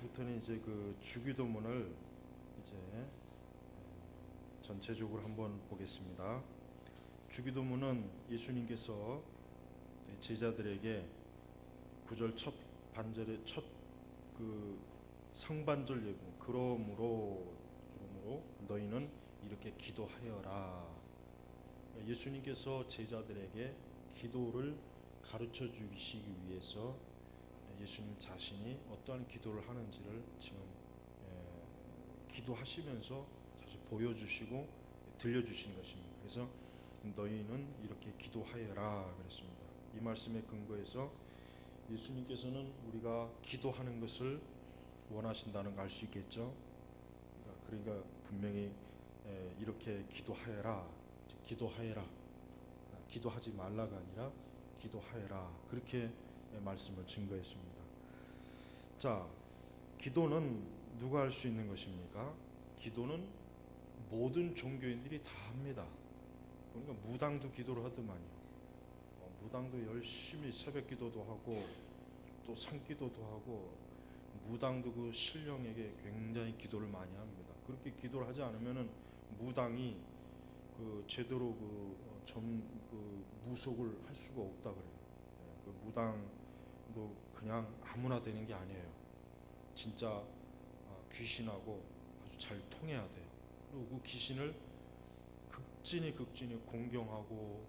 이제부터는 이제 그 주기도문을 이제 전체적으로 한번 보겠습니다. 주기도문은 예수님께서 제자들에게 구절 첫 반절의 첫 그 상반절 예고 그러므로 너희는 이렇게 기도하여라. 예수님께서 제자들에게 기도를 가르쳐 주시기 위해서 예수님 자신이 어떠한 기도를 하는지를 지금 기도하시면서 사실 보여주시고 들려주시는 것입니다. 그래서 너희는 이렇게 기도하여라 그랬습니다. 이 말씀에 근거해서 예수님께서는 우리가 기도하는 것을 원하신다는 걸 알 수 있겠죠. 그러니까 분명히 이렇게 기도하여라, 기도하여라, 기도하지 말라가 아니라 기도하여라 그렇게 말씀을 증거했습니다. 자, 기도는 누가 할 수 있는 것입니까? 기도는 모든 종교인들이 다 합니다. 그러니까 무당도 기도를 하더만요. 무당도 열심히 새벽 기도도 하고 또 산기도도 하고 무당도 그 신령에게 굉장히 기도를 많이 합니다. 그렇게 기도를 하지 않으면은 무당이 그 제대로 그 무속을 할 수가 없다 그래요. 그 무당도 그냥 아무나 되는 게 아니에요. 진짜 귀신하고 아주 잘 통해야 돼요. 그리고 그 귀신을 극진히 공경하고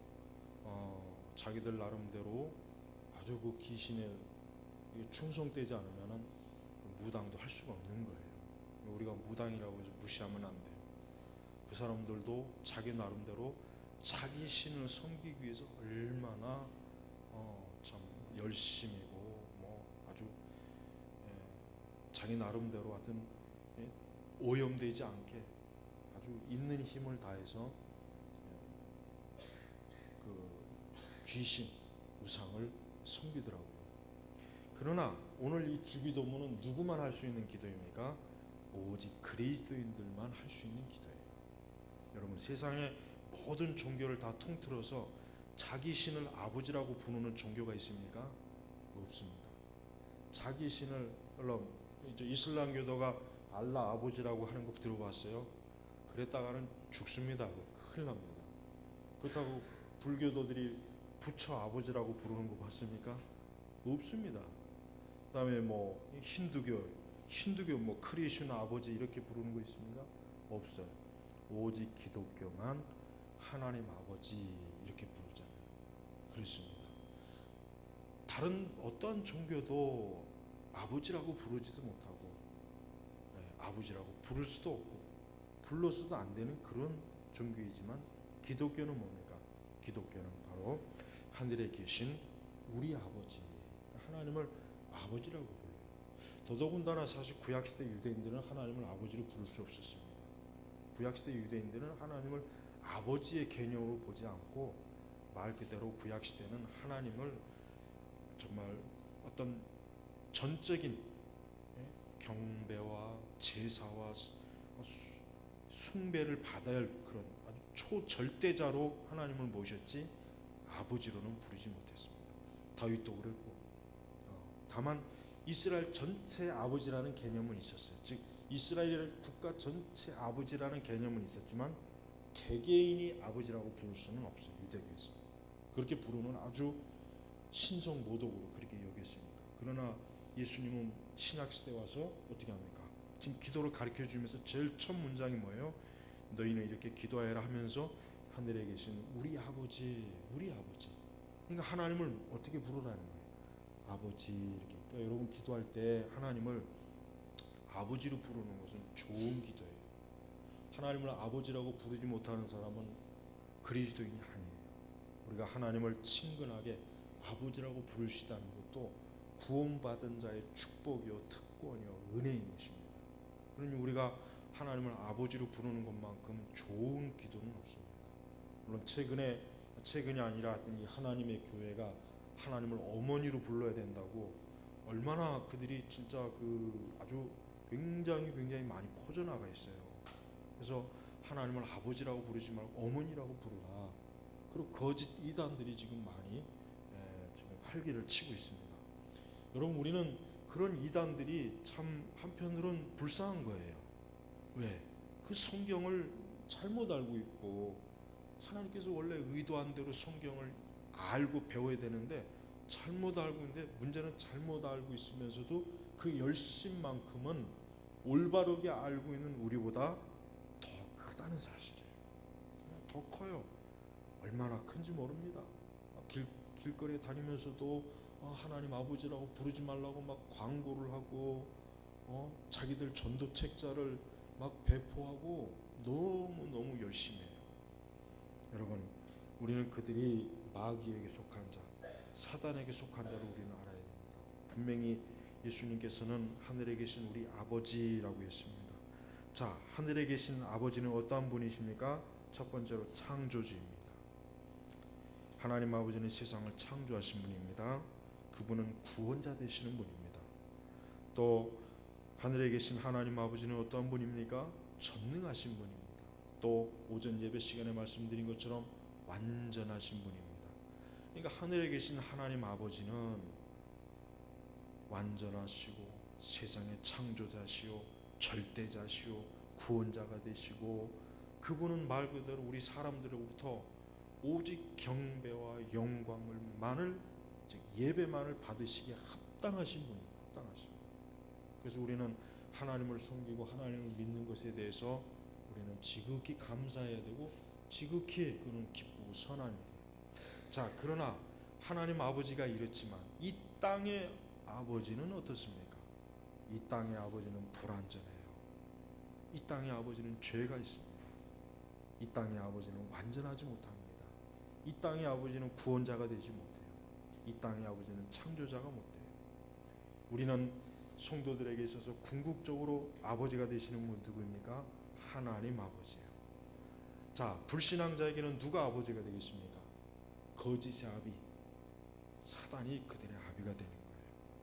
자기들 나름대로 아주 그 귀신에 충성되지 않으면은 그 무당도 할 수가 없는 거예요. 우리가 무당이라고 무시하면 안 돼요. 그 사람들도 자기 나름대로 자기 신을 섬기기 위해서 얼마나 참 열심이고 아주 자기 나름대로 하여튼 오염되지 않게 아주 있는 힘을 다해서 그 귀신 우상을 섬기더라고요. 그러나 오늘 이 주기도문은 누구만 할 수 있는 기도입니까? 오직 그리스도인들만 할 수 있는 기도예요. 여러분, 세상의 모든 종교를 다 통틀어서 자기 신을 아버지라고 부르는 종교가 있습니까? 없습니다. 자기 신을 물론 이제 이슬람교도가 알라 아버지라고 하는 거 들어봤어요? 그랬다가는 죽습니다. 큰일 납니다. 그렇다고 불교도들이 부처 아버지라고 부르는 거 봤습니까? 없습니다. 그다음에 힌두교 크리슈나 아버지 이렇게 부르는 거 있습니까? 없어요. 오직 기독교만 하나님 아버지 이렇게 부르잖아요. 그렇습니다. 다른 어떤 종교도 아버지라고 부르지도 못하고 아버지라고 부를 수도 없고 불러서도 안 되는 그런 종교이지만 기독교는 뭡니까? 기독교는 바로 하늘에 계신 우리 아버지, 하나님을 아버지라고 불러요. 더더군다나 사실 구약시대 유대인들은 하나님을 아버지로 부를 수 없었습니다. 구약시대 유대인들은 하나님을 아버지의 개념으로 보지 않고 말 그대로 구약시대는 하나님을 정말 어떤 전적인 경배와 제사와 숭배를 받아야 할 그런 아주 초절대자로 하나님을 모셨지 아버지로는 부르지 못했습니다. 다윗도 그랬고 다만 이스라엘 전체 아버지라는 개념은 있었어요. 즉 이스라엘 국가 전체 아버지라는 개념은 있었지만 개개인이 아버지라고 부를 수는 없어요. 유대교에서 그렇게 부르는 아주 신성 모독으로 그렇게 여겼으니까. 그러나 예수님은 신약시대 와서 어떻게 합니까? 지금 기도를 가르쳐주면서 제일 첫 문장이 뭐예요? 너희는 이렇게 기도하여라 하면서 하늘에 계신 우리 아버지, 우리 아버지. 그러니까 하나님을 어떻게 부르라는 거예요? 아버지 이렇게. 그러니까 여러분 기도할 때 하나님을 아버지로 부르는 것은 좋은 기도예요. 하나님을 아버지라고 부르지 못하는 사람은 그리스도인이 아니에요. 우리가 하나님을 친근하게 아버지라고 부르시다는 것도 구원받은 자의 축복이요 특권이요 은혜인 것입니다. 그러니 우리가 하나님을 아버지로 부르는 것만큼 좋은 기도는 없습니다. 물론 최근이 아니라 이 하나님의 교회가 하나님을 어머니로 불러야 된다고 얼마나 그들이 진짜 아주 굉장히 많이 퍼져나가 있어요. 그래서 하나님을 아버지라고 부르지 말고 어머니라고 부르라. 그리고 거짓 이단들이 지금 많이 지금 활기를 치고 있습니다. 여러분, 우리는 그런 이단들이 참 한편으론 불쌍한 거예요. 왜? 그 성경을 잘못 알고 있고, 하나님께서 원래 의도한 대로 성경을 알고 배워야 되는데 잘못 알고 있는데, 문제는 잘못 알고 있으면서도 그 열심만큼은 올바르게 알고 있는 우리보다 더 크다는 사실이에요. 더 커요. 얼마나 큰지 모릅니다. 길거리에 다니면서도 하나님 아버지라고 부르지 말라고 막 광고를 하고, 자기들 전도 책자를 막 배포하고 너무 열심히 해요. 여러분, 우리는 그들이 마귀에게 속한 자, 사단에게 속한 자를 우리는 알아야 됩니다. 분명히 예수님께서는 하늘에 계신 우리 아버지라고 했습니다. 자, 하늘에 계신 아버지는 어떠한 분이십니까? 첫 번째로 창조주입니다. 하나님 아버지는 세상을 창조하신 분입니다. 그분은 구원자 되시는 분입니다. 또 하늘에 계신 하나님 아버지는 어떠한 분입니까? 전능하신 분입니다. 또 오전 예배 시간에 말씀드린 것처럼 완전하신 분입니다. 그러니까 하늘에 계신 하나님 아버지는 완전하시고 세상의 창조자시오, 절대자시오, 구원자가 되시고, 그분은 말 그대로 우리 사람들로부터 오직 경배와 영광을 즉 예배만을 받으시기에 합당하신 분입니다. 합당하신 분. 그래서 우리는 하나님을 섬기고 하나님을 믿는 것에 대해서 우리는 지극히 감사해야 되고, 지극히 그는 기쁘고 선한 일이에요. 자, 그러나 하나님 아버지가 이렇지만 이 땅의 아버지는 어떻습니까? 이 땅의 아버지는 불완전해요. 이 땅의 아버지는 죄가 있습니다. 이 땅의 아버지는 완전하지 못합니다. 이 땅의 아버지는 구원자가 되지 못해요. 이 땅의 아버지는 창조자가 못돼요. 우리는 성도들에게 있어서 궁극적으로 아버지가 되시는 분 누구입니까? 하나님 아버지예요. 자, 불신앙자에게는 누가 아버지가 되겠습니까? 거짓의 아비, 사단이 그들의 아비가 되는 거예요.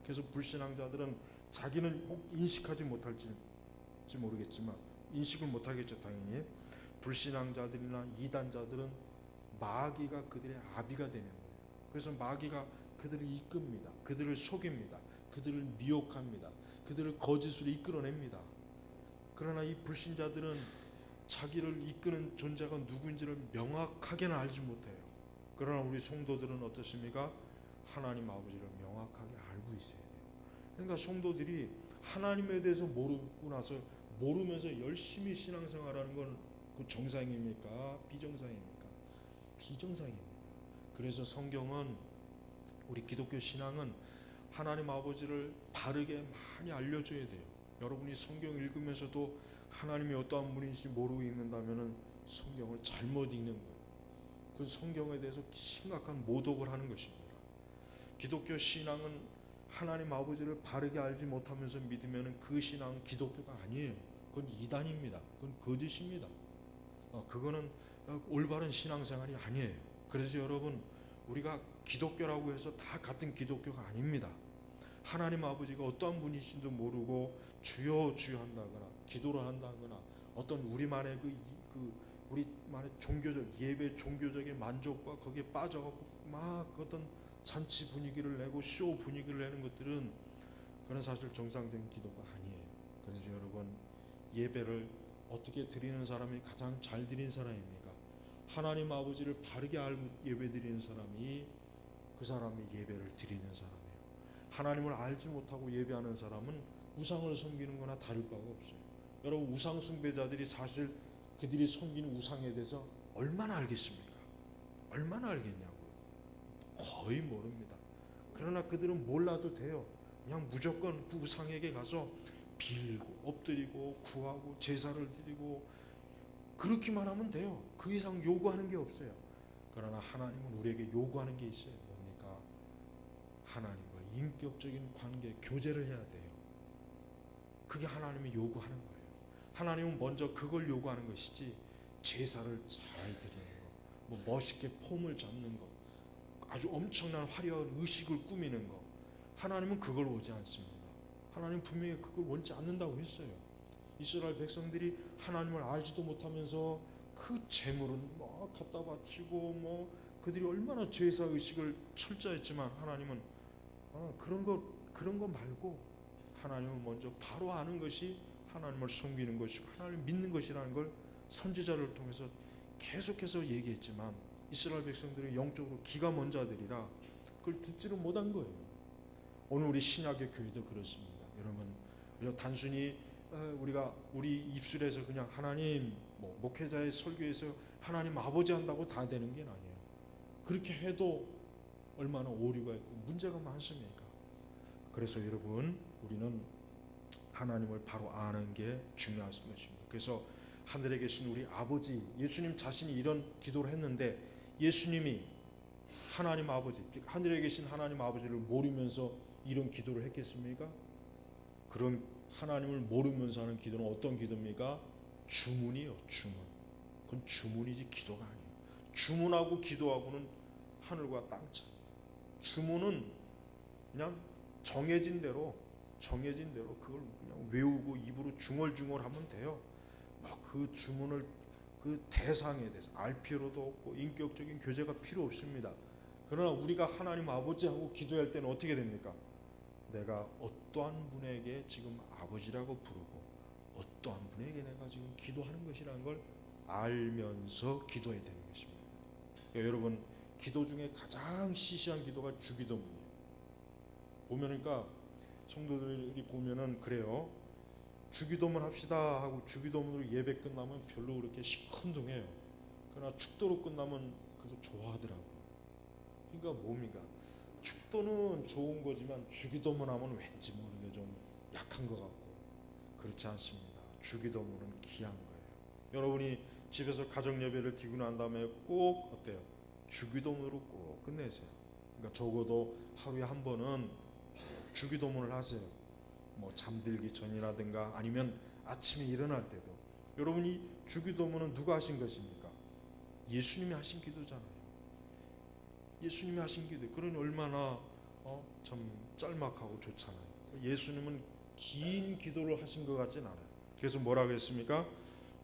그래서 불신앙자들은 자기는 혹 인식하지 못할지 모르겠지만, 인식을 못하겠죠 당연히. 불신앙자들이나 이단자들은 마귀가 그들의 아비가 되는 거예요. 그래서 마귀가 그들을 이끕니다. 그들을 속입니다. 그들을 미혹합니다. 그들을 거짓으로 이끌어냅니다. 그러나 이 불신자들은 자기를 이끄는 존재가 누구인지를 명확하게는 알지 못해요. 그러나 우리 성도들은 어떻습니까? 하나님 아버지를 명확하게 알고 있어야 돼요. 그러니까 성도들이 하나님에 대해서 모르고 나서 모르면서 열심히 신앙생활하는 건 그 정상입니까? 비정상입니까? 비정상입니다. 그래서 성경은, 우리 기독교 신앙은 하나님 아버지를 바르게 많이 알려줘야 돼요. 여러분이 성경 읽으면서도 하나님이 어떠한 분인지 모르고 읽는다면 성경을 잘못 읽는 거예요. 그 성경에 대해서 심각한 모독을 하는 것입니다. 기독교 신앙은 하나님 아버지를 바르게 알지 못하면서 믿으면 그 신앙은 기독교가 아니에요. 그건 이단입니다. 그건 거짓입니다. 그거는 올바른 신앙생활이 아니에요. 그래서 여러분, 우리가 기독교라고 해서 다 같은 기독교가 아닙니다. 하나님 아버지가 어떠한 분이신지도 모르고 주여 주여 한다거나 기도를 한다거나 어떤 우리만의 우리만의 종교적 예배 종교적인 만족과 거기에 빠져갖고 막 어떤 잔치 분위기를 내고 쇼 분위기를 내는 것들은, 그런 사실 정상적인 기도가 아니에요. 그래서 여러분, 예배를 어떻게 드리는 사람이 가장 잘 드리는 사람입니까? 하나님 아버지를 바르게 알고 예배 드리는 사람이 그 사람이 예배를 드리는 사람이에요. 하나님을 알지 못하고 예배하는 사람은 우상을 섬기는 거나 다를 바가 없어요. 여러분, 우상 숭배자들이 사실 그들이 섬기는 우상에 대해서 얼마나 알겠습니까? 얼마나 알겠냐고요. 거의 모릅니다. 그러나 그들은 몰라도 돼요. 그냥 무조건 그 우상에게 가서 빌고 엎드리고 구하고 제사를 드리고 그렇게만 하면 돼요. 그 이상 요구하는 게 없어요. 그러나 하나님은 우리에게 요구하는 게 있어요. 뭡니까? 하나님과 인격적인 관계, 교제를 해야 돼요. 그게 하나님이 요구하는 거예요. 하나님은 먼저 그걸 요구하는 것이지, 제사를 잘 드리는 거, 뭐 멋있게 폼을 잡는 거, 아주 엄청난 화려한 의식을 꾸미는 거, 하나님은 그걸 원치 않습니다. 하나님 분명히 그걸 원치 않는다고 했어요. 이스라엘 백성들이 하나님을 알지도 못하면서 그 재물은 막 갖다 바치고 뭐 그들이 얼마나 제사 의식을 철저했지만, 하나님은 그런 거 말고 하나님을 먼저 바로 아는 것이 하나님을 섬기는 것이고 하나님을 믿는 것이라는 걸 선지자를 통해서 계속해서 얘기했지만 이스라엘 백성들이 영적으로 기가 먼 자들이라 그걸 듣지를 못한 거예요. 오늘 우리 신약의 교회도 그렇습니다. 여러분, 우리가 단순히 우리가 우리 입술에서 그냥 하나님, 목회자의 설교에서 하나님 아버지 한다고 다 되는 게 아니에요. 그렇게 해도 얼마나 오류가 있고 문제가 많습니까? 그래서 여러분, 우리는 하나님을 바로 아는 게 중요한 것입니다. 그래서 하늘에 계신 우리 아버지, 예수님 자신이 이런 기도를 했는데 예수님이 하나님 아버지, 즉 하늘에 계신 하나님 아버지를 모르면서 이런 기도를 했겠습니까? 그런 하나님을 모르면서 하는 기도는 어떤 기도입니까? 주문이요, 주문. 그건 주문이지 기도가 아니에요. 주문하고 기도하고는 하늘과 땅 차이. 주문은 그냥 정해진 대로 그걸 그냥 외우고 입으로 중얼중얼하면 돼요. 막 그 주문을 그 대상에 대해서 알 필요도 없고 인격적인 교제가 필요 없습니다. 그러나 우리가 하나님 아버지하고 기도할 때는 어떻게 됩니까? 내가 어떠한 분에게 지금 아버지라고 부르고 어떠한 분에게 내가 지금 기도하는 것이라는 걸 알면서 기도해야 되는 것입니다. 그러니까 여러분, 기도 중에 가장 시시한 기도가 주기도문이에요. 보면은 성도들이 보면은 그래요. 주기도문 합시다 하고 주기도문으로 예배 끝나면 별로 그렇게 시큰둥해요. 그러나 축도로 끝나면 그거 좋아하더라고요. 그러니까 뭡니까? 축도는 좋은 거지만 주기도문 하면 왠지 모르게 좀 약한 것 같고 그렇지 않습니다. 주기도문은 귀한 거예요. 여러분이 집에서 가정 예배를 드리고 난 다음에 꼭 어때요? 주기도문으로 꼭 끝내세요. 그러니까 적어도 하루에 한 번은 주기도문을 하세요. 잠들기 전이라든가 아니면 아침에 일어날 때도. 여러분이 주기도문은 누가 하신 것입니까? 예수님이 하신 기도잖아요. 예수님이 하신 기도. 그러니 얼마나 참 짤막하고 좋잖아요. 예수님은 긴 기도를 하신 것 같진 않아요. 그래서 뭐라고 했습니까?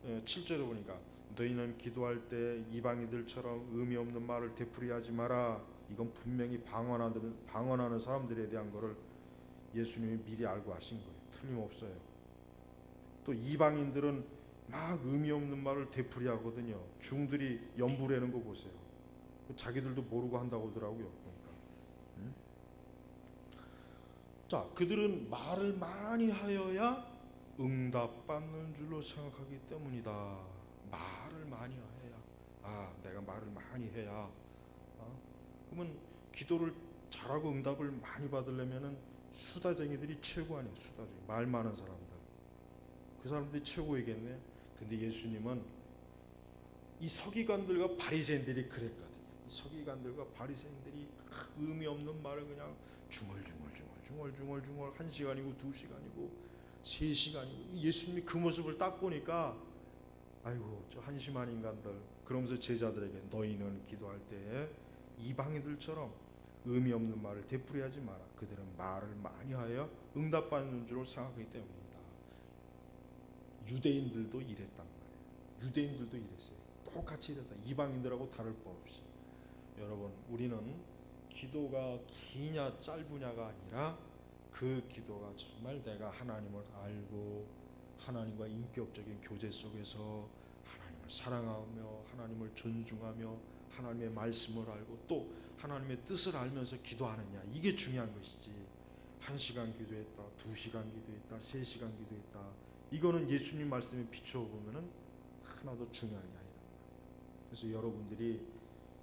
7절에 보니까 너희는 기도할 때 이방인들처럼 의미 없는 말을 되풀이하지 마라. 이건 분명히 방언하는 사람들에 대한 거를 예수님이 미리 알고 하신 거예요. 틀림없어요. 또 이방인들은 막 의미 없는 말을 되풀이하거든요. 중들이 연부라는 거 보세요. 자기들도 모르고 한다고 하더라고요. 자, 그들은 말을 많이 하여야 응답받는 줄로 생각하기 때문이다. 말을 많이 해야, 내가 말을 많이 해야. 그러면 기도를 잘하고 응답을 많이 받으려면은 수다쟁이들이 최고 아니에요. 수다쟁이, 말 많은 사람들. 그 사람들이 최고이겠네. 근데 예수님은 이 서기관들과 바리새인들이 그랬거든요. 이 서기관들과 바리새인들이 의미 없는 말을 그냥 중얼중얼 1시간이고 2시간이고 3시간이고 예수님이 그 모습을 딱 보니까 아이고 저 한심한 인간들. 그러면서 제자들에게 너희는 기도할 때에 이방인들처럼 의미 없는 말을 되풀이하지 마라. 그들은 말을 많이 하여 응답받는 줄을 생각하기 때문이다. 유대인들도 이랬단 말이에요. 유대인들도 이랬어요. 똑같이 이랬다. 이방인들하고 다를 바 없이. 여러분, 우리는 기도가 기냐 짧으냐가 아니라 그 기도가 정말 내가 하나님을 알고 하나님과 인격적인 교제 속에서 하나님을 사랑하며 하나님을 존중하며 하나님의 말씀을 알고 또 하나님의 뜻을 알면서 기도하느냐, 이게 중요한 것이지 1시간 기도했다, 2시간 기도했다, 3시간 기도했다, 이거는 예수님 말씀에 비추어 보면은 하나도 중요한 게 아니란 말이에요. 그래서 여러분들이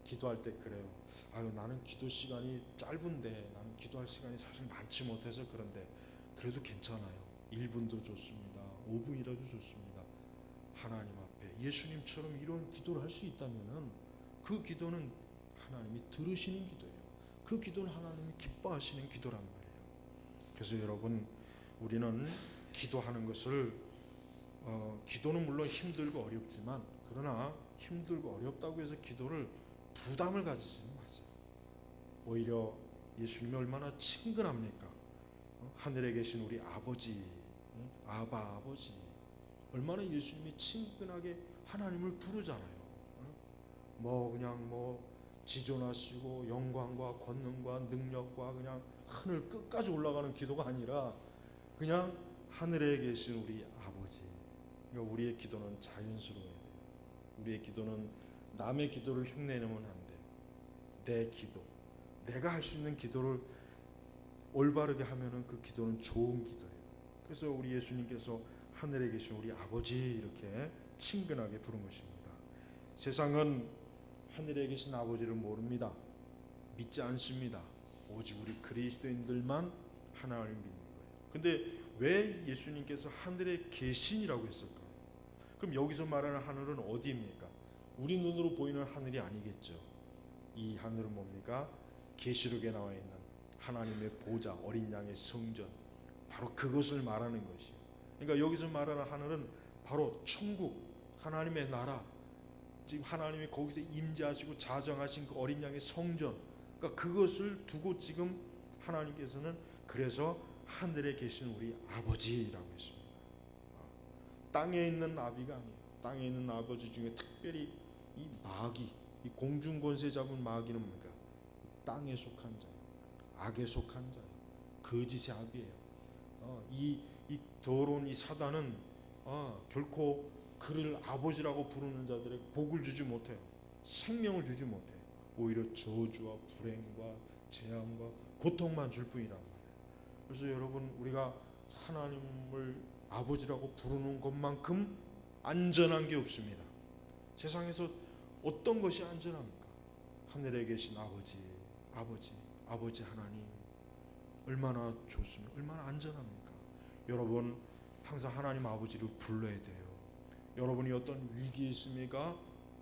기도할 때 그래요. 나는 기도 시간이 짧은데, 나는 기도할 시간이 사실 많지 못해서 그런데 그래도 괜찮아요. 1분도 좋습니다. 5분이라도 좋습니다. 하나님 앞에 예수님처럼 이런 기도를 할 수 있다면은 그 기도는 하나님이 들으시는 기도예요. 그 기도는 하나님이 기뻐하시는 기도란 말이에요. 그래서 여러분, 우리는 기도하는 것을 기도는 물론 힘들고 어렵지만, 그러나 힘들고 어렵다고 해서 기도를 부담을 가지지는 마세요. 오히려 예수님이 얼마나 친근합니까? 하늘에 계신 우리 아버지, 아버지, 얼마나 예수님이 친근하게 하나님을 부르잖아요. 그냥 지존하시고 영광과 권능과 능력과 그냥 하늘 끝까지 올라가는 기도가 아니라 그냥 하늘에 계신 우리 아버지. 그러니까 우리의 기도는 자연스러워야 돼요. 우리의 기도는 남의 기도를 흉내내면 안 돼요. 내 기도, 내가 할 수 있는 기도를 올바르게 하면은 그 기도는 좋은 기도예요. 그래서 우리 예수님께서 하늘에 계신 우리 아버지 이렇게 친근하게 부른 것입니다. 세상은 하늘에 계신 아버지를 모릅니다. 믿지 않습니다. 오직 우리 그리스도인들만 하나님을 믿는 거예요. 근데 왜 예수님께서 하늘에 계신이라고 했을까? 그럼 여기서 말하는 하늘은 어디입니까? 우리 눈으로 보이는 하늘이 아니겠죠. 이 하늘은 뭡니까? 계시록에 나와 있는 하나님의 보좌, 어린 양의 성전, 바로 그것을 말하는 것이에요. 그러니까 여기서 말하는 하늘은 바로 천국, 하나님의 나라, 지금 하나님이 거기서 임재하시고 자정하신 그 어린 양의 성전, 그러니까 그것을 두고 지금 하나님께서는 그래서 하늘에 계신 우리 아버지라고 했습니다. 땅에 있는 아비가 아니에요. 땅에 있는 아버지 중에 특별히 이 마귀, 이 공중 권세 잡은 마귀는 뭡니까? 땅에 속한 자예요. 악에 속한 자예요. 거짓의 아비예요. 이 더러운 이 사단은 결코 그를 아버지라고 부르는 자들에게 복을 주지 못해요. 생명을 주지 못해요. 오히려 저주와 불행과 재앙과 고통만 줄 뿐이란 말이에요. 그래서 여러분, 우리가 하나님을 아버지라고 부르는 것만큼 안전한 게 없습니다. 세상에서 어떤 것이 안전합니까? 하늘에 계신 아버지 하나님 얼마나 좋습니까? 얼마나 안전합니까? 여러분, 항상 하나님 아버지를 불러야 돼요. 여러분이 어떤 위기에 있습니까?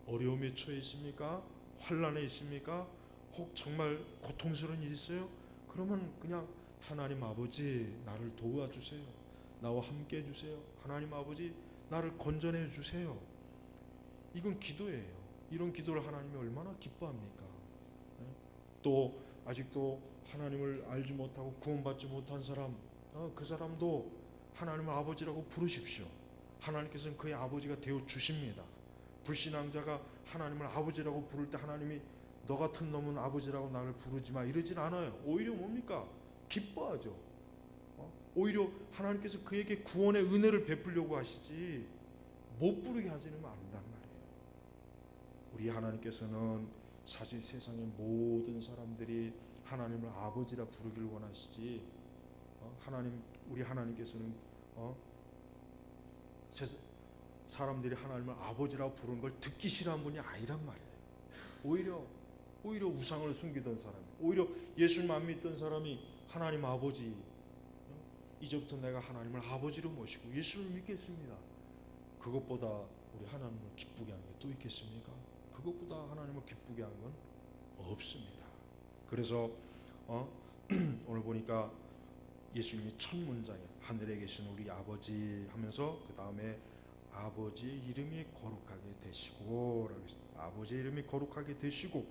어려움에 처해 있습니까? 환난에 있습니까? 혹 정말 고통스러운 일이 있어요? 그러면 그냥 하나님 아버지 나를 도와주세요. 나와 함께 해주세요. 하나님 아버지 나를 건져내 주세요. 이건 기도예요. 이런 기도를 하나님이 얼마나 기뻐합니까? 또 아직도 하나님을 알지 못하고 구원받지 못한 사람, 그 사람도 하나님을 아버지라고 부르십시오. 하나님께서는 그의 아버지가 되어 주십니다. 불신앙자가 하나님을 아버지라고 부를 때 하나님이 너 같은 놈은 아버지라고 나를 부르지 마 이러진 않아요. 오히려 뭡니까? 기뻐하죠. 오히려 하나님께서 그에게 구원의 은혜를 베풀려고 하시지 못 부르게 하지는 않는단 말이에요. 우리 하나님께서는 사실 세상의 모든 사람들이 하나님을 아버지라 부르길 원하시지, 우리 하나님께서는 사람들이 하나님을 아버지라고 부르는 걸 듣기 싫어하는 분이 아니란 말이에요. 오히려 우상을 숨기던 사람이, 오히려 예수님 안 믿던 사람이 하나님 아버지, 이제부터 내가 하나님을 아버지로 모시고 예수를 믿겠습니다. 그것보다 우리 하나님을 기쁘게 하는 게 또 있겠습니까? 그것보다 하나님을 기쁘게 하는 건 없습니다. 그래서 오늘 보니까 예수님이 첫 문장에 하늘에 계신 우리 아버지 하면서 그 다음에 아버지의 이름이 거룩하게 되시고 라고 했습니다. 아버지의 이름이 거룩하게 되시고,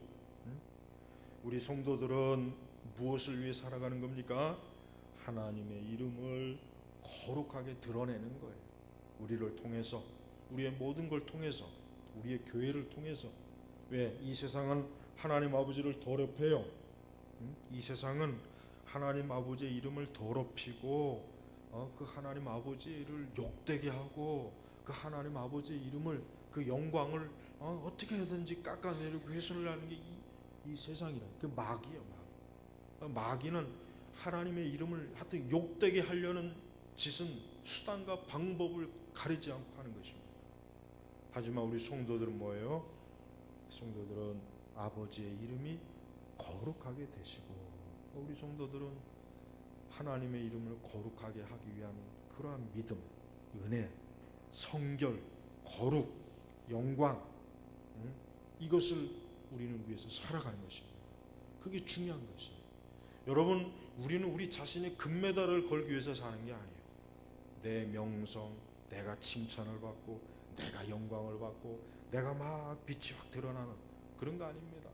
우리 성도들은 무엇을 위해 살아가는 겁니까? 하나님의 이름을 거룩하게 드러내는 거예요. 우리를 통해서, 우리의 모든 걸 통해서, 우리의 교회를 통해서. 왜? 이 세상은 하나님 아버지를 더럽혀요. 이 세상은 하나님 아버지의 이름을 더럽히고 그 하나님 아버지를 욕되게 하고 그 하나님 아버지의 이름을, 그 영광을 어떻게 해든지 깎아내리고 훼손하는 게 이 세상이라. 그 마귀예요. 마귀는 하나님의 이름을 하여튼 욕되게 하려는 짓은 수단과 방법을 가리지 않고 하는 것입니다. 하지만 우리 성도들은 뭐예요? 성도들은 아버지의 이름이 거룩하게 되시고, 우리 성도들은 하나님의 이름을 거룩하게 하기 위한 그러한 믿음, 은혜, 성결, 거룩, 영광, 이것을 우리는 위해서 살아가는 것입니다. 그게 중요한 것이에요. 여러분, 우리는 우리 자신의 금메달을 걸기 위해서 사는 게 아니에요. 내 명성, 내가 칭찬을 받고 내가 영광을 받고 내가 막 빛이 확 드러나는 그런 거 아닙니다.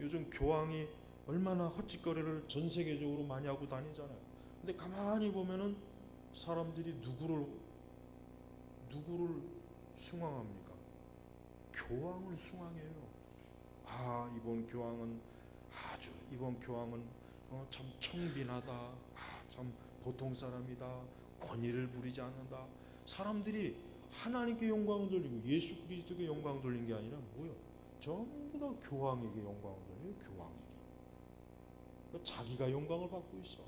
요즘 교황이 얼마나 헛짓거리를 전 세계적으로 많이 하고 다니잖아요. 근데 가만히 보면은 사람들이 누구를 숭앙합니까? 교황을 숭앙해요. 이번 교황은 참 청빈하다. 참 보통 사람이다. 권위를 부리지 않는다. 사람들이 하나님께 영광을 돌리고 예수 그리스도께 영광 돌린 게 아니라 뭐요? 전부 다 교황에게 영광을 돌려요. 교황에게. 그러니까 자기가 영광을 받고 있어.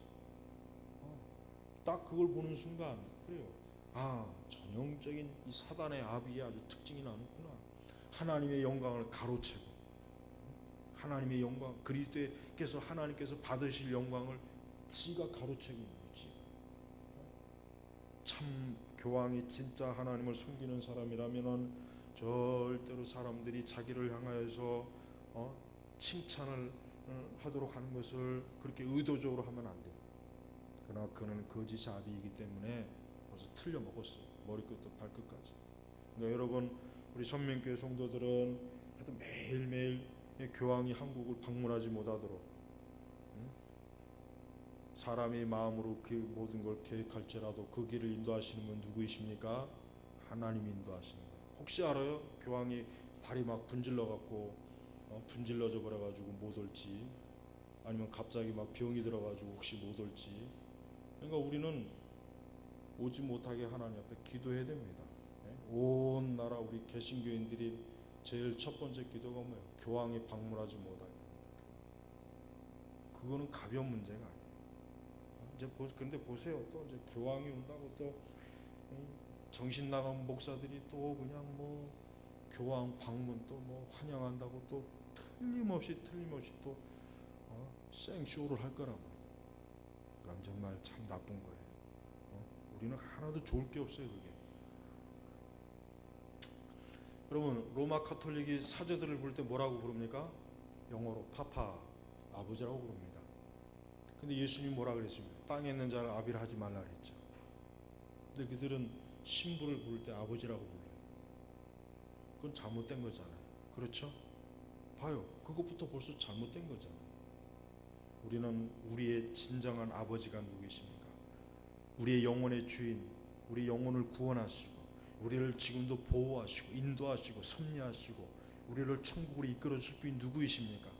딱 그걸 보는 순간 그래요. 아, 전형적인 이 사단의 아비의 아주 특징이 나는구나. 하나님의 영광을 가로채고, 하나님의 영광, 그리스도께서 하나님께서 받으실 영광을 지가 가로채고 있는 거지. 참 교황이 진짜 하나님을 숨기는 사람이라면은 절대로 사람들이 자기를 향하여서 칭찬을 하도록 하는 것을 그렇게 의도적으로 하면 안 돼. 그러나 그는 거짓 아비이기 때문에 벌써 틀려 먹었어요. 머리끝부터 발끝까지. 그러니까 여러분, 우리 선민교회 성도들은 하여튼 매일매일 교황이 한국을 방문하지 못하도록 사람이 마음으로 그 모든 걸 계획할지라도 그 길을 인도하시는 분 누구이십니까? 하나님이 인도하시는 거예요. 혹시 알아요? 교황이 발이 막 분질러 갖고 분질러져 버려 가지고 못 올지, 아니면 갑자기 막 병이 들어 가지고 혹시 못 올지. 그러니까 우리는 오지 못하게 하나님 앞에 기도해야 됩니다. 온 나라 우리 개신교인들이 제일 첫 번째 기도가 뭐예요? 교황이 방문하지 못하게. 그거는 가벼운 문제가 아니에요. 이제 근데 보세요. 또 이제 교황이 온다고 또 정신 나간 목사들이 또 그냥 뭐 교황 방문 또 뭐 환영한다고 또 틀림없이 또 생쇼를 할 거라고. 그건 정말 참 나쁜 거예요. 우리는 하나도 좋을 게 없어요, 그게. 여러분, 로마 카톨릭이 사제들을 부를 때 뭐라고 부릅니까? 영어로 파파, 아버지라고 부릅니다. 근데 예수님이 뭐라 그랬습니까? 땅에 있는 자를 아비라 하지 말라 그랬죠. 근데 그들은 신부를 부를 때 아버지라고 불러요. 그건 잘못된 거잖아요. 그렇죠? 봐요. 그것부터 벌써 잘못된 거잖아요. 우리는 우리의 진정한 아버지가 누구이십니까? 우리의 영혼의 주인, 우리 영혼을 구원하시고 우리를 지금도 보호하시고 인도하시고 섭리하시고 우리를 천국으로 이끌어 주실 분이 누구이십니까?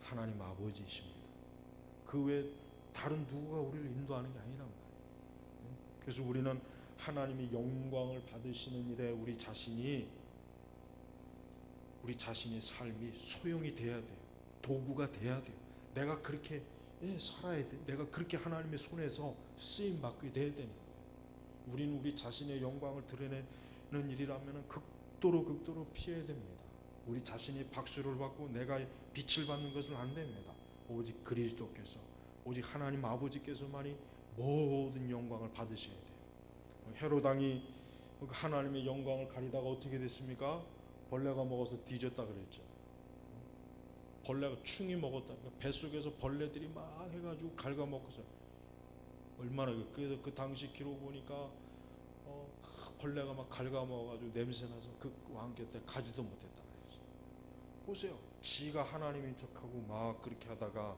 하나님 아버지이십니다. 그 외에 다른 누구가 우리를 인도하는 게 아니란 말이에요. 그래서 우리는 하나님의 영광을 받으시는 일에 우리 자신의 삶이 소용이 돼야 돼요. 도구가 돼야 돼요. 내가 그렇게 살아야 돼. 내가 그렇게 하나님의 손에서 쓰임 받게 돼야 되는 거예요. 우리는 우리 자신의 영광을 드러내는 일이라면 극도로 피해야 됩니다. 우리 자신이 박수를 받고 내가 빛을 받는 것은 안 됩니다. 오직 그리스도께서, 오직 하나님 아버지께서만이 모든 영광을 받으셔야 돼요. 헤롯 왕이 하나님의 영광을 가리다가 어떻게 됐습니까? 벌레가 먹어서 뒤졌다 그랬죠. 벌레가 충이 먹었다니까. 뱃속에서 벌레들이 막 해가지고 갉아먹고서 얼마나. 그래서 그 당시 기록 보니까 벌레가 막 갉아먹어가지고 냄새나서 그 왕 곁에 가지도 못했다 그랬어요. 보세요. 지가 하나님인 척하고 막 그렇게 하다가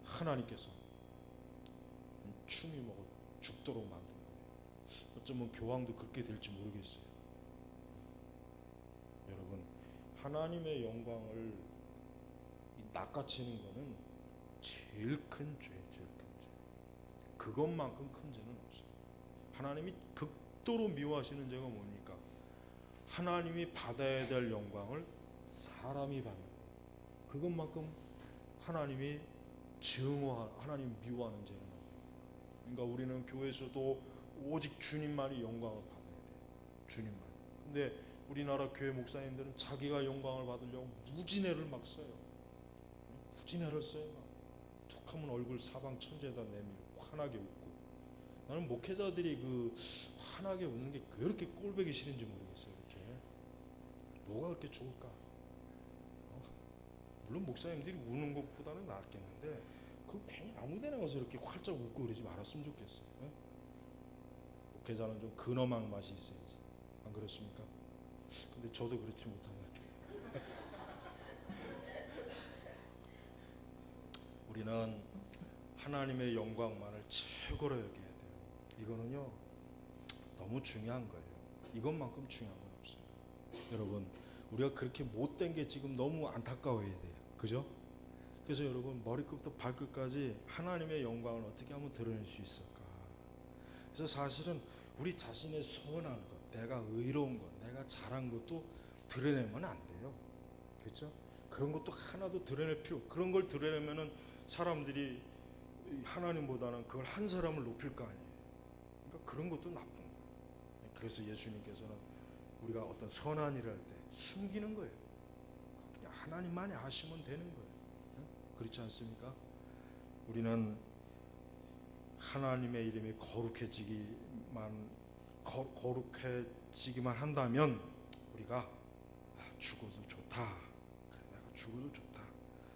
하나님께서 충이 먹어 죽도록 만든 거예요. 어쩌면 교황도 그렇게 될지 모르겠어요. 여러분, 하나님의 영광을 낚아채는 거는 제일 큰 죄예요. 제일 큰 죄. 그것만큼 큰 죄는 없어요. 하나님이 극도로 미워하시는 죄가 뭡니까? 하나님이 받아야 될 영광을 사람이 받는 거. 그것만큼 하나님이 하나님 미워하는 죄는 없어요. 그러니까 우리는 교회에서도 오직 주님만이 영광을 받아야 돼요. 주님만. 근데 우리나라 교회 목사님들은 자기가 영광을 받으려고 무진애를 막 써요. 무진애를 써요. 툭하면 얼굴 사방 천지에다 내밀고 환하게 웃고. 나는 목회자들이 그 환하게 웃는 게 왜 그렇게 꼴보기 싫은지 모르겠어요. 이렇게 뭐가 그렇게 좋을까? 물론 목사님들이 우는 것보다는 낫겠는데 그 괜히 아무데나 가서 이렇게 활짝 웃고 그러지 말았으면 좋겠어요. 목회자는 좀 근엄한 맛이 있어야지. 안 그렇습니까? 근데 저도 그렇지 못한 것 같아요. 우리는 하나님의 영광만을 최고로 여겨야 돼요. 이거는요 너무 중요한 거예요. 이것만큼 중요한 건 없어요. 여러분, 우리가 그렇게 못된 게 지금 너무 안타까워야 돼요. 그죠? 그래서 여러분, 머리끝부터 발끝까지 하나님의 영광을 어떻게 하면 드러낼 수 있을까? 그래서 사실은 우리 자신의 선한 것, 내가 의로운 것, 내가 잘한 것도 드러내면 안 돼요. 그렇죠? 그런 것도 하나도 드러낼 필요. 그런 걸 드러내면은 사람들이 하나님보다는 그걸 한 사람을 높일 거 아니에요. 그러니까 그런 것도 나쁜 거예요. 그래서 예수님께서는 우리가 어떤 선한 일을 할 때 숨기는 거예요. 그냥 하나님만이 하시면 되는 거예요. 그렇지 않습니까? 우리는 하나님의 이름이 거룩해지기만 한다면 우리가 죽어도 좋다. 그래, 내가 죽어도 좋다.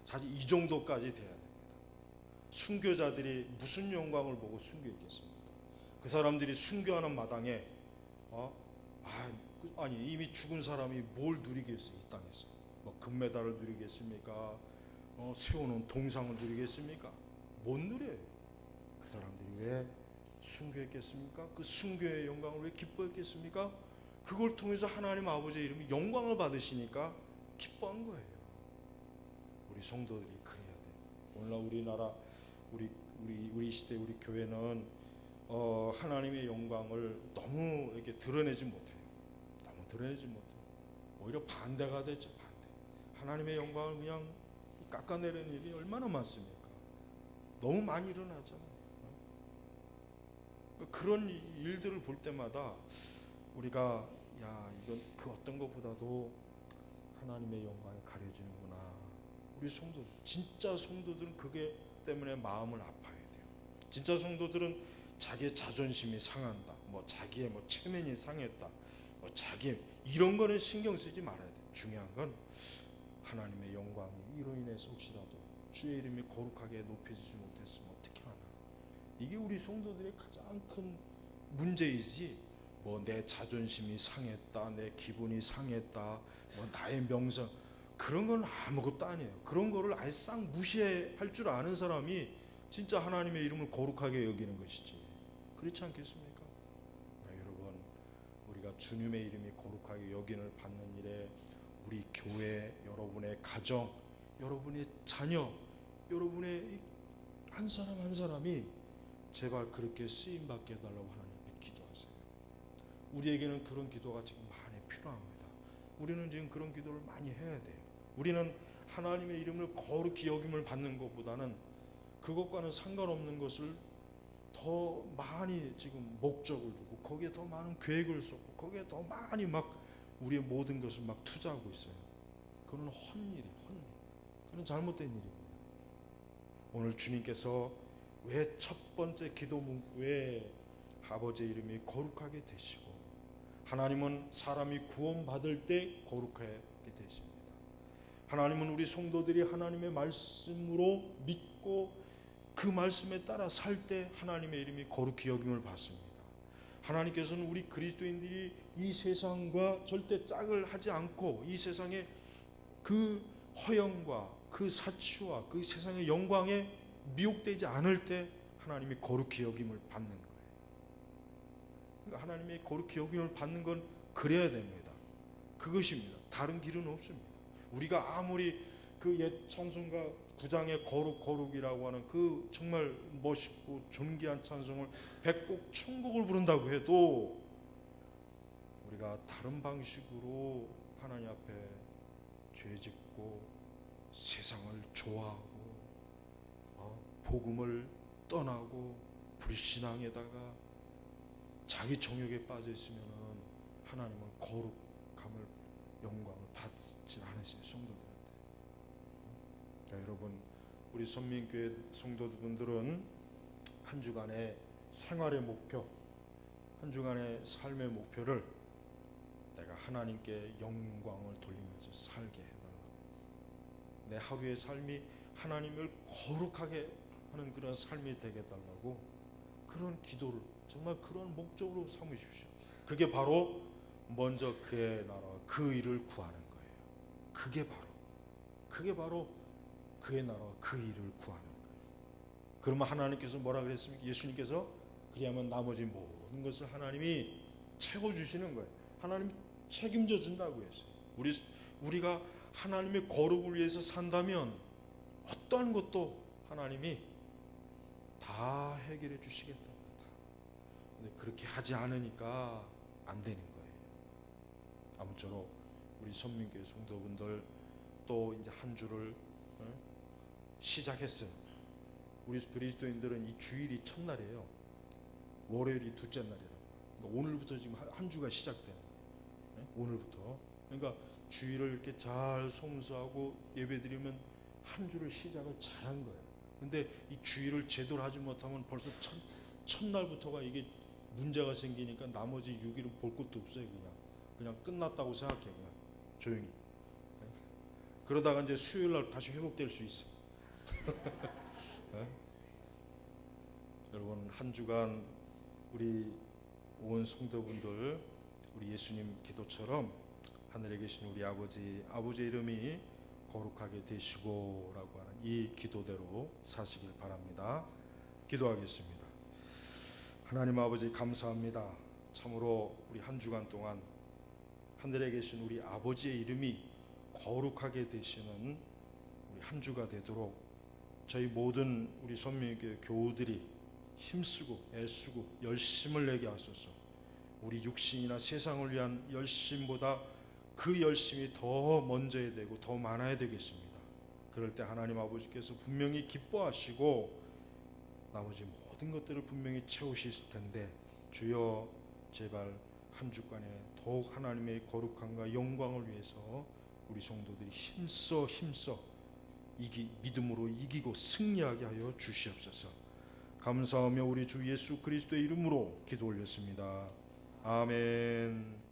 사실 이 정도까지 돼야 됩니다. 순교자들이 무슨 영광을 보고 순교했겠습니까? 그 사람들이 순교하는 마당에 아니 이미 죽은 사람이 뭘 누리겠어요? 이 땅에서 뭐 금메달을 누리겠습니까? 세워놓은 동상을 누리겠습니까? 못 누려요. 그 사람들이 왜 순교했겠습니까? 그 순교의 영광을 왜 기뻐했겠습니까? 그걸 통해서 하나님 아버지의 이름이 영광을 받으시니까 기뻐한 거예요. 우리 성도들이 그래야 돼요. 오늘날 우리나라 우리 시대 우리 교회는 하나님의 영광을 너무 이렇게 드러내지 못해요. 너무 드러내지 못해요. 오히려 반대가 됐죠. 반대. 하나님의 영광을 그냥 깎아내리는 일이 얼마나 많습니까? 너무 많이 일어나잖아요. 그런 일들을 볼 때마다 우리가 이건 그 어떤 것보다도 하나님의 영광이 가려지는구나. 우리 성도, 진짜 성도들은 그게 때문에 마음을 아파야 돼요. 진짜 성도들은 자기의 자존심이 상한다, 뭐 자기의 뭐 체면이 상했다, 뭐 자기 이런 거는 신경 쓰지 말아야 돼요. 중요한 건 하나님의 영광이 이로 인해서 혹시라도 주의 이름이 거룩하게 높여지지 못했으면 어떻게 하나. 이게 우리 성도들의 가장 큰 문제이지, 뭐 내 자존심이 상했다, 내 기분이 상했다, 뭐 나의 명성, 그런 건 아무것도 아니에요. 그런 거를 아예 싹 무시할 줄 아는 사람이 진짜 하나님의 이름을 거룩하게 여기는 것이지. 그렇지 않겠습니까? 여러분, 우리가 주님의 이름이 거룩하게 여김을 받는 일에 우리 교회, 여러분의 가정, 여러분의 자녀, 여러분의 한 사람 한 사람이 제발 그렇게 쓰임 받게 해달라고 하나님께 기도하세요. 우리에게는 그런 기도가 지금 많이 필요합니다. 우리는 지금 그런 기도를 많이 해야 돼요. 우리는 하나님의 이름을 거룩히 여김을 받는 것보다는 그것과는 상관없는 것을 더 많이 지금 목적을 두고 거기에 더 많은 계획을 쏟고 거기에 더 많이 막 우리의 모든 것을 막 투자하고 있어요. 그건 헛일이, 헛일. 그건 잘못된 일입니다. 오늘 주님께서 왜 첫 번째 기도 문구에 아버지의 이름이 거룩하게 되시고, 하나님은 사람이 구원받을 때 거룩하게 되십니다. 하나님은 우리 성도들이 하나님의 말씀으로 믿고 그 말씀에 따라 살 때 하나님의 이름이 거룩히 여김을 받습니다. 하나님께서는 우리 그리스도인들이 이 세상과 절대 짝을 하지 않고 이 세상의 그 허영과 그 사치와 그 세상의 영광에 미혹되지 않을 때 하나님이 거룩히 여김을 받는 거예요. 그러니까 하나님의 거룩히 여김을 받는 건 그래야 됩니다. 그것입니다. 다른 길은 없습니다. 우리가 아무리 그 옛 찬송가 9장의 거룩이라고 하는 그 정말 멋있고 존귀한 찬송을 100곡 1000곡을 부른다고 해도 우리가 다른 방식으로 하나님 앞에 죄짓고 세상을 좋아하고 복음을 떠나고 불신앙에다가 자기 정욕에 빠져 있으면 하나님은 거룩함을 영광을 받지 않으세요. 성도들한테. 여러분, 우리 선민교회 성도분들은 한 주간의 생활의 목표, 한 주간의 삶의 목표를 내가 하나님께 영광을 돌리면서 살게 해달라고, 내 하루의 삶이 하나님을 거룩하게 하는 그런 삶이 되게 해달라고, 그런 기도를 정말 그런 목적으로 삼으십시오. 그게 바로 먼저 그의 나라와 그 일을 구하는 거예요. 그게 바로 그의 나라와 그 일을 구하는 거예요. 그러면 하나님께서 뭐라 그랬습니까? 예수님께서 그리하면 나머지 모든 것을 하나님이 채워주시는 거예요. 하나님이 책임져 준다고 했어요. 우리가 하나님의 거룩을 위해서 산다면 어떠한 것도 하나님이 다 해결해 주시겠다. 근데 그렇게 하지 않으니까 안 되는 거예요. 아무쪼록 우리 선민교회 성도분들 또 이제 한 주를 시작했어요. 우리 그리스도인들은 이 주일이 첫날이에요. 월요일이 둘째 날이라. 그러니까 오늘부터 지금 한 주가 시작되는 거예요. 오늘부터. 그러니까 주일을 이렇게 잘 성수하고 예배드리면 한 주를 시작을 잘한 거예요. 근데 이 주일을 제대로 하지 못하면 벌써 첫날부터가 이게 문제가 생기니까 나머지 6일은 볼 것도 없어요. 그냥 끝났다고 생각해. 그냥 조용히. 그러다가 이제 수요일 날 다시 회복될 수 있어. 여러분, 한 주간 우리 온 성도분들 우리 예수님 기도처럼 하늘에 계신 우리 아버지의 이름이 거룩하게 되시고라고 하는 이 기도대로 사시길 바랍니다. 기도하겠습니다. 하나님 아버지, 감사합니다. 참으로 우리 한 주간 동안 하늘에 계신 우리 아버지의 이름이 거룩하게 되시는 우리 한 주가 되도록 저희 모든 우리 선민교회 교우들이 힘쓰고 애쓰고 열심을 내게 하소서. 우리 육신이나 세상을 위한 열심보다 그 열심이 더 먼저야 되고 더 많아야 되겠습니다. 그럴 때 하나님 아버지께서 분명히 기뻐하시고 나머지 모든 것들을 분명히 채우실 텐데, 주여 제발 한 주간에 더욱 하나님의 거룩함과 영광을 위해서 우리 성도들이 힘써 믿음으로 이기고 승리하게 하여 주시옵소서. 감사하며 우리 주 예수 그리스도의 이름으로 기도 올렸습니다. 아멘.